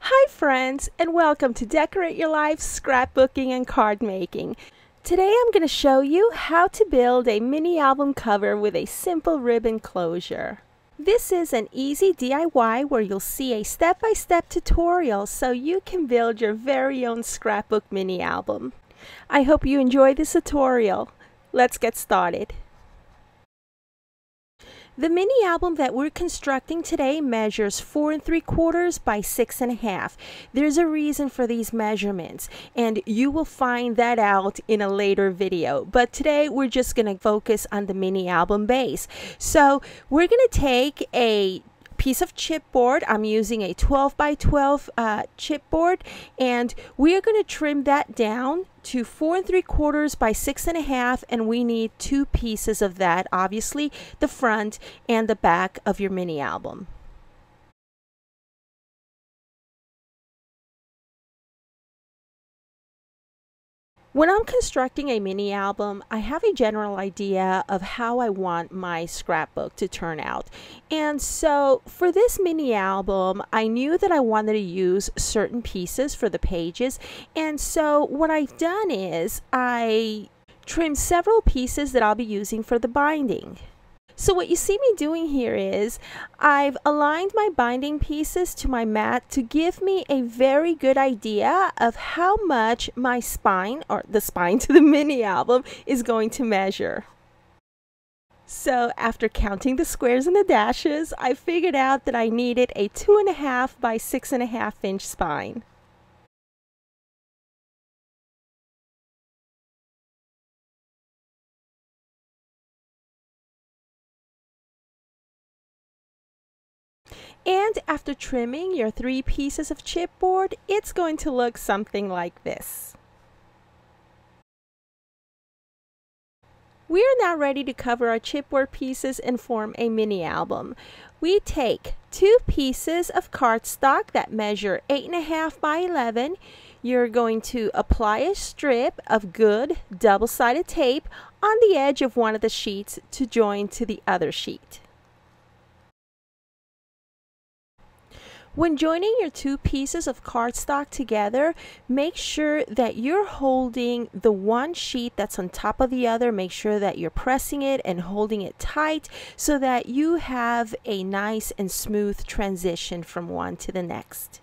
Hi friends, and welcome to Decorate Your Life Scrapbooking and Card Making. Today I'm going to show you how to build a mini album cover with a simple ribbon closure. This is an easy DIY where you'll see a step-by-step tutorial so you can build your very own scrapbook mini album. I hope you enjoy this tutorial. Let's get started. The mini album that we're constructing today measures 4 3/4 by 6 1/2. There's a reason for these measurements, and you will find that out in a later video. But today we're just going to focus on the mini album base. So we're going to take a piece of chipboard. I'm using a 12 by 12 chipboard, and we are going to trim that down to 4 3/4 by 6 1/2, and we need 2 pieces of that, obviously the front and the back of your mini album. When I'm constructing a mini album, I have a general idea of how I want my scrapbook to turn out. And so for this mini album, I knew that I wanted to use certain pieces for the pages. And so what I've done is I trimmed several pieces that I'll be using for the binding. So what you see me doing here is I've aligned my binding pieces to my mat to give me a very good idea of how much my spine, or the spine to the mini album, is going to measure. So after counting the squares and the dashes, I figured out that I needed a 2 1/2 by 6 1/2 inch spine. And after trimming your 3 pieces of chipboard, it's going to look something like this. We are now ready to cover our chipboard pieces and form a mini album. We take 2 pieces of cardstock that measure 8 1/2 by 11. You're going to apply a strip of good double-sided tape on the edge of one of the sheets to join to the other sheet. When joining your 2 pieces of cardstock together, make sure that you're holding the one sheet that's on top of the other. Make sure that you're pressing it and holding it tight so that you have a nice and smooth transition from one to the next.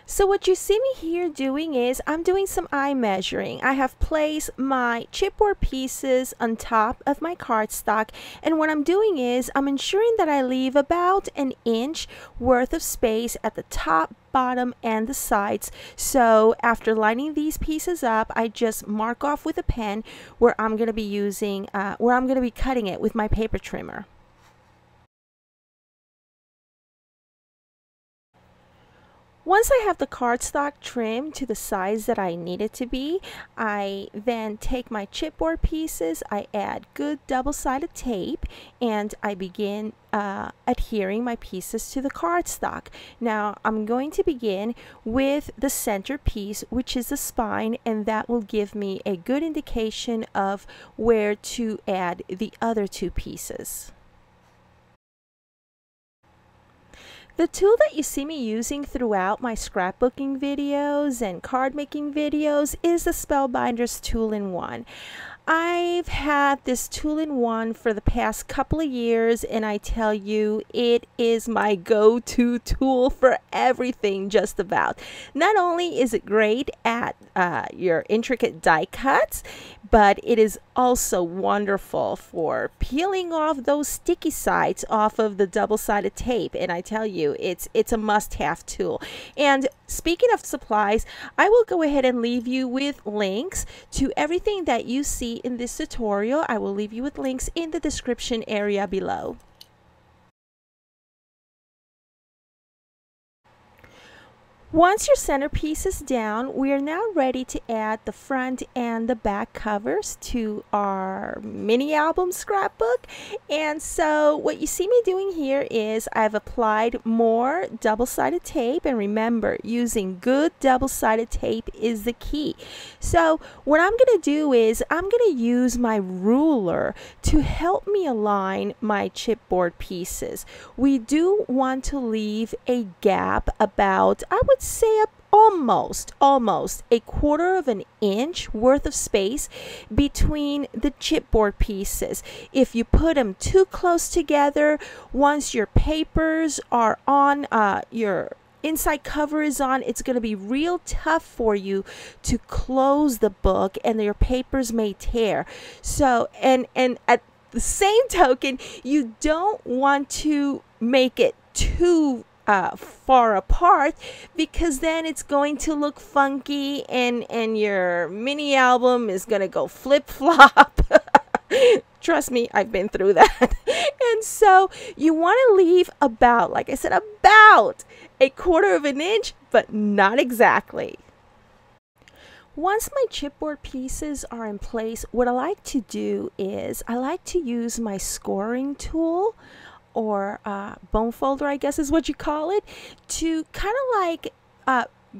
So what you see me here doing is I'm doing some eye measuring. I have placed my chipboard pieces on top of my cardstock, and what I'm doing is I'm ensuring that I leave about an inch worth of space at the top, bottom, and the sides. So after lining these pieces up, I just mark off with a pen where I'm going to be cutting it with my paper trimmer. Once I have the cardstock trimmed to the size that I need it to be, I then take my chipboard pieces, I add good double-sided tape, and I begin adhering my pieces to the cardstock. Now I'm going to begin with the center piece, which is the spine, and that will give me a good indication of where to add the other 2 pieces. The tool that you see me using throughout my scrapbooking videos and card making videos is the Spellbinders Tool-in-One. I've had this Tool-in-One for the past couple of years, and I tell you, it is my go-to tool for everything just about. Not only is it great at your intricate die cuts, but it is also wonderful for peeling off those sticky sides off of the double-sided tape, and I tell you, it's a must-have tool. And speaking of supplies, I will go ahead and leave you with links to everything that you see in this tutorial. I will leave you with links in the description area below. Once your centerpiece is down, we are now ready to add the front and the back covers to our mini album scrapbook. And so what you see me doing here is I've applied more double-sided tape, and remember, using good double-sided tape is the key. So what I'm going to do is I'm going to use my ruler to help me align my chipboard pieces. We do want to leave a gap about, I would say, almost a quarter of an inch worth of space between the chipboard pieces. If you put them too close together, once your papers are on, your inside cover is on, it's going to be real tough for you to close the book, and your papers may tear. So, and at the same token, you don't want to make it too far apart, because then it's going to look funky, and your mini album is going to go flip-flop. Trust me, I've been through that. And so you want to leave about, like I said, about a quarter of an inch, but not exactly. Once my chipboard pieces are in place, what I like to do is I like to use my scoring tool, or bone folder, I guess is what you call it, to kind of like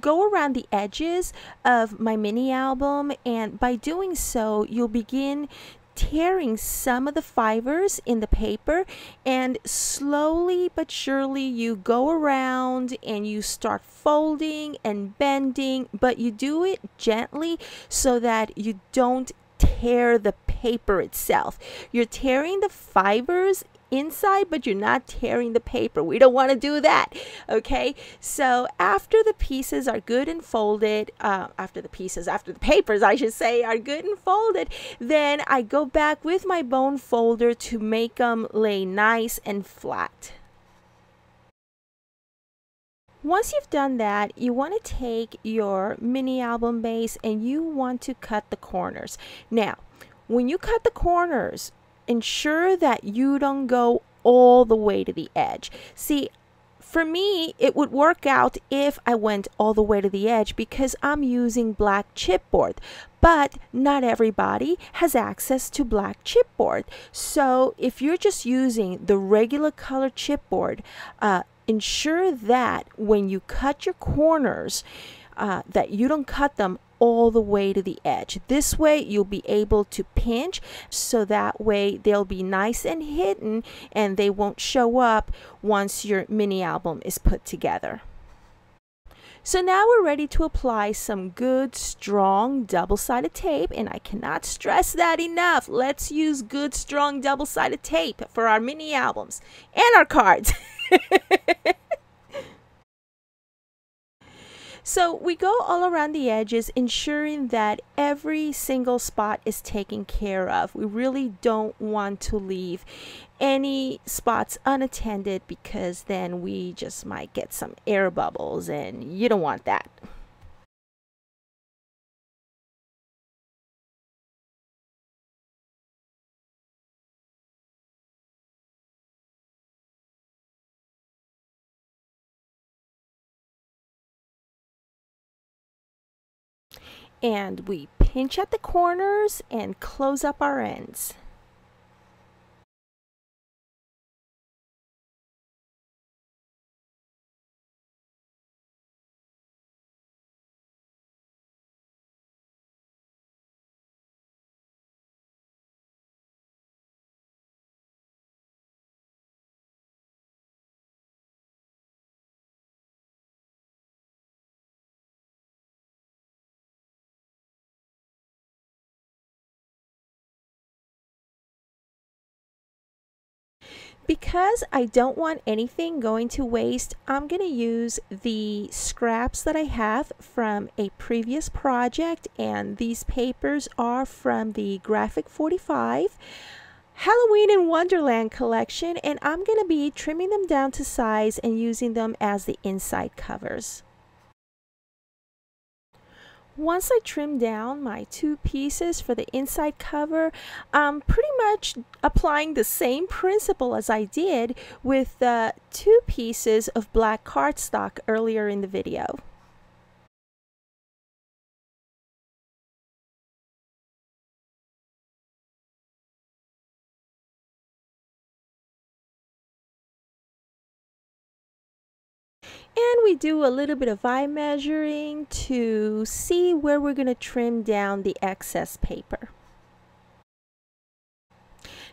go around the edges of my mini album. And by doing so, you'll begin tearing some of the fibers in the paper, and slowly but surely you go around and you start folding and bending, but you do it gently so that you don't tear the paper itself. You're tearing the fibers inside, but you're not tearing the paper. We don't want to do that. Okay, so after the pieces are good and folded, after the papers, I should say, are good and folded, then I go back with my bone folder to make them lay nice and flat. Once you've done that, you want to take your mini album base and you want to cut the corners. Now, when you cut the corners, ensure that you don't go all the way to the edge. See, for me, it would work out if I went all the way to the edge because I'm using black chipboard. But not everybody has access to black chipboard. So if you're just using the regular color chipboard, ensure that when you cut your corners, that you don't cut them all the way to the edge. This way you'll be able to pinch, so that way they'll be nice and hidden and they won't show up once your mini album is put together. So now we're ready to apply some good, strong, double-sided tape, and I cannot stress that enough. Let's use good, strong, double-sided tape for our mini albums and our cards. So we go all around the edges, ensuring that every single spot is taken care of. We really don't want to leave any spots unattended, because then we just might get some air bubbles, and you don't want that. And we pinch at the corners and close up our ends. Because I don't want anything going to waste, I'm going to use the scraps that I have from a previous project, and these papers are from the Graphic 45 Halloween in Wonderland collection, and I'm going to be trimming them down to size and using them as the inside covers. Once I trim down my two pieces for the inside cover, I'm pretty much applying the same principle as I did with the two pieces of black cardstock earlier in the video. And we do a little bit of eye measuring to see where we're going to trim down the excess paper.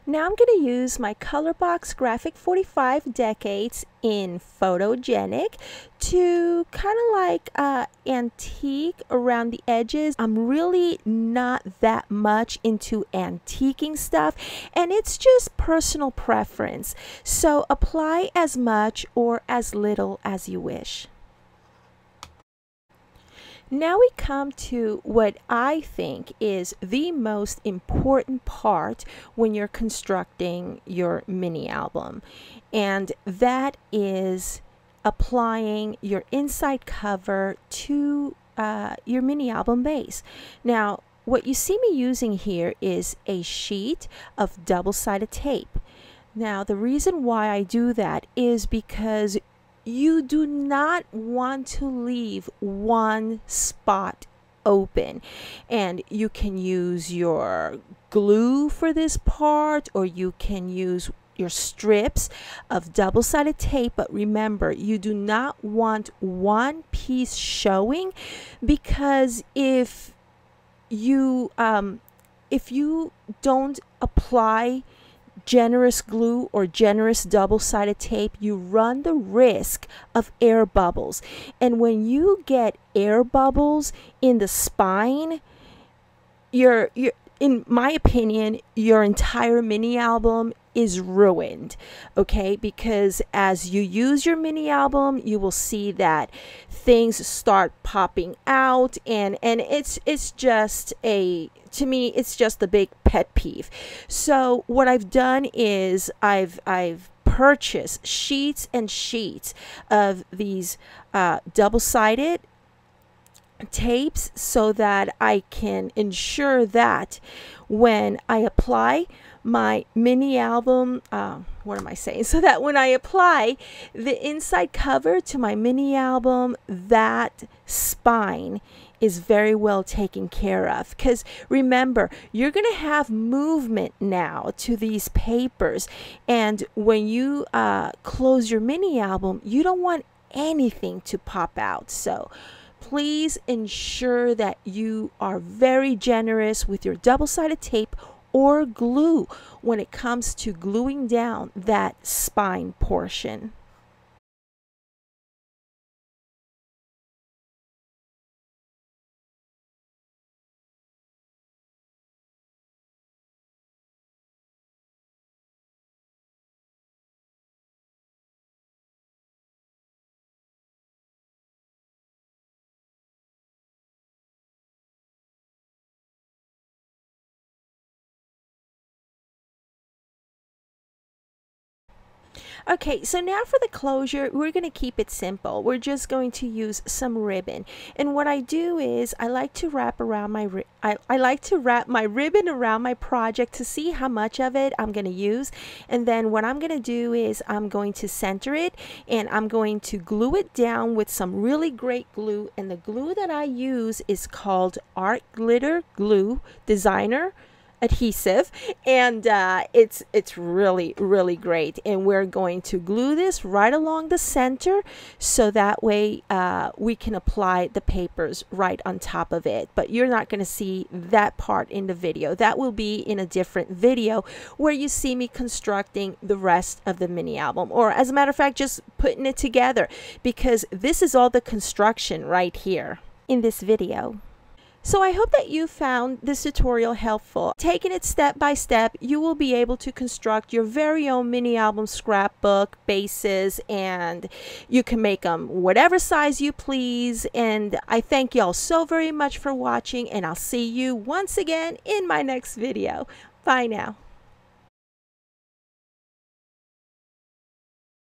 Now I'm going to use my Colorbox Graphic 45 Decades in Photogenic to kind of like antique around the edges. I'm really not that much into antiquing stuff, and it's just personal preference. So apply as much or as little as you wish. Now we come to what I think is the most important part when you're constructing your mini album, and that is applying your inside cover to your mini album base. Now, what you see me using here is a sheet of double-sided tape. Now, the reason why I do that is because you do not want to leave one spot open, and you can use your glue for this part, or you can use your strips of double-sided tape. But remember, you do not want one piece showing, because if you don't apply generous glue or generous double-sided tape, you run the risk of air bubbles. And when you get air bubbles in the spine, you're in my opinion, your entire mini album is ruined, okay? Because as you use your mini album, you will see that things start popping out, and it's just to me, it's just a big pet peeve. So what I've done is I've purchased sheets and sheets of these double-sided tapes, so that I can ensure that when I apply my mini album, so that when I apply the inside cover to my mini album, that spine is very well taken care of. Because remember, you're going to have movement now to these papers, and when you close your mini album, you don't want anything to pop out. So please ensure that you are very generous with your double-sided tape or glue when it comes to gluing down that spine portion. Okay, so now for the closure, we're going to keep it simple. We're just going to use some ribbon. And what I do is I like to wrap around my ribbon around my project to see how much of it I'm going to use. And then what I'm going to do is I'm going to center it, and I'm going to glue it down with some really great glue. And the glue that I use is called Art Glitter Glue Designer adhesive, and it's really great. And we're going to glue this right along the center, so that way we can apply the papers right on top of it. But you're not going to see that part in the video. That will be in a different video where you see me constructing the rest of the mini album, or as a matter of fact, just putting it together, because this is all the construction right here in this video. So I hope that you found this tutorial helpful. Taking it step by step, you will be able to construct your very own mini album scrapbook bases, and you can make them whatever size you please. And I thank y'all so very much for watching, and I'll see you once again in my next video. Bye now.